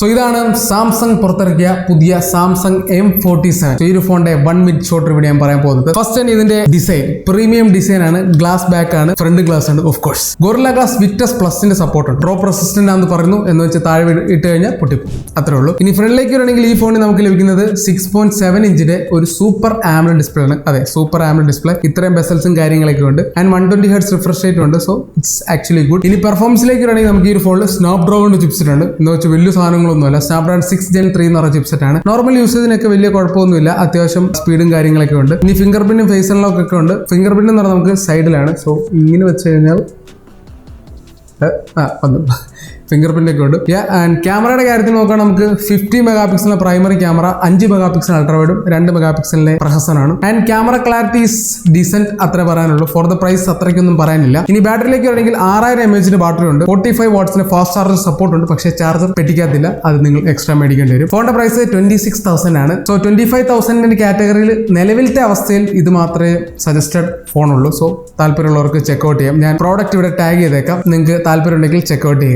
So ഇതാണ് Samsung പുറത്തിറക്കിയ പുതിയ സാംസങ് M47. ഈ ഒരു ഫോണിന്റെ 1 മിനിറ്റ് ഷോർട്ട് റിവ്യൂ ഞാൻ പറയാൻ പോകുന്നത്. ഫസ്റ്റ് തന്നെ ഇതിന്റെ ഡിസൈൻ പ്രീമിയം ഡിസൈൻ ആണ്. ഗ്ലാസ് ബാക്ക് ആണ്, ഫ്രണ്ട് ഗ്ലാസ് ആണ്. Of course Gorilla Glass Victus പ്ലസിന്റെ സപ്പോർട്ട് ഉണ്ട്. ഡ്രോപ്പ് റെസിസ്റ്റന്റ് ആണെന്ന് പറയുന്നു, എന്ന് വെച്ച് താഴെ ഇട്ട് കഴിഞ്ഞാൽ പൊട്ടിപ്പോകും, അത്രേ ഉള്ളൂ. ഇനി ഫ്രണ്ടിലേക്ക് വരണമെങ്കിൽ ഈ ഫോണിൽ നമുക്ക് ലഭിക്കുന്നത് 6.7 ഇഞ്ചിന്റെ ഒരു സൂപ്പർ ആംബ്ലഡ് ഡിസ്പ്ലേ ആണ്. അതെ, സൂപ്പർ ആംബ്ലഡ് ഡിസ്പ്ലേ. ഇത്രയും ബെസൽസും കാര്യങ്ങളൊക്കെ ഉണ്ട്. ആൻഡ് 120 ഹെർട്സ് റിഫ്രഷ് റേറ്റ് ഉണ്ട്. So it's actually good. ഇനി പെർഫോമൻസിലേക്ക് വരണമെങ്കിൽ നമുക്ക് ഈ ഒരു ഫോണിൽ സ്നാപ്ഡ്രാഗൺ ചിപ്സെറ്റ് ഉണ്ട്, എന്ന് വെച്ച് വലിയ സാധനങ്ങളൊന്നുമല്ല. സ്നാപ്ഡ്രാഗൺ 6 Gen 3 എന്ന് പറഞ്ഞ ചിപ്സെറ്റ് ആണ്. നോർമൽ യൂസേജിനൊക്കെ വലിയ കുഴപ്പമൊന്നുമില്ല, അത്യാവശ്യം സ്പീഡും കാര്യങ്ങളൊക്കെ ഉണ്ട്. ഇനി ഫിംഗർ പ്രിന്റും ഫേസ് അൺലോക്ക് ഒക്കെ ഉണ്ട്. ഫിംഗർ പ്രിന്റ് എന്ന് പറഞ്ഞാൽ നമുക്ക് സൈഡിലാണ്. സോ ഇങ്ങനെ വെച്ച് കഴിഞ്ഞാൽ വന്നു ഫിംഗർ പ്രിന്റ് ഒക്കെ ഉണ്ട്. ആൻഡ് ക്യാമറയുടെ കാര്യത്തിൽ നോക്കുകയാണെങ്കിൽ നമുക്ക് 50 മെഗാ പിക്സലിന്റെ പ്രൈമറി ക്യാമറ, 5 മെഗാ പിക്സൽ അൾട്രാവൈഡും 2 മെഗാ പിക്സലിന്റെ പ്രൊസസ്സറാണ്. And camera clarity is decent, അത്രേ പറയാനുള്ളൂ. ഫോർ ദ പ്രൈസ് അത്രയ്ക്കൊന്നും പറയാനില്ല. ഇനി ബാറ്ററിയിലേക്ക് വരണമെങ്കിൽ 6000 mAh ബാറ്ററി ഉണ്ട്. 45 വാട്ട്സിന്റെ ഫാസ്റ്റ് ചാർജർ സപ്പോർട്ട് ഉണ്ട്. പക്ഷേ ചാർജർ പെട്ടിക്കാത്തില്ല, അത് നിങ്ങൾ എക്സ്ട്രാ മേടിക്കേണ്ടി വരും. ഫോണിന്റെ പ്രൈസ് 26,000 ആണ്. സോ 25,000 കാറ്റഗറിയിൽ നിലവിലത്തെ അവസ്ഥയിൽ ഇത് മാത്രമേ സജസ്റ്റഡ് ഫോണുള്ളൂ. സോ താല്പര്യമുള്ളവർക്ക് ചെക്ക്ഔട്ട് ചെയ്യാം. ഞാൻ പ്രോഡക്റ്റ് ഇവിടെ ടാഗ് ചെയ്തേക്കാം, നിങ്ങൾക്ക് താല്പര്യം ഉണ്ടെങ്കിൽ ചെക്ക്ഔട്ട് ചെയ്യുക.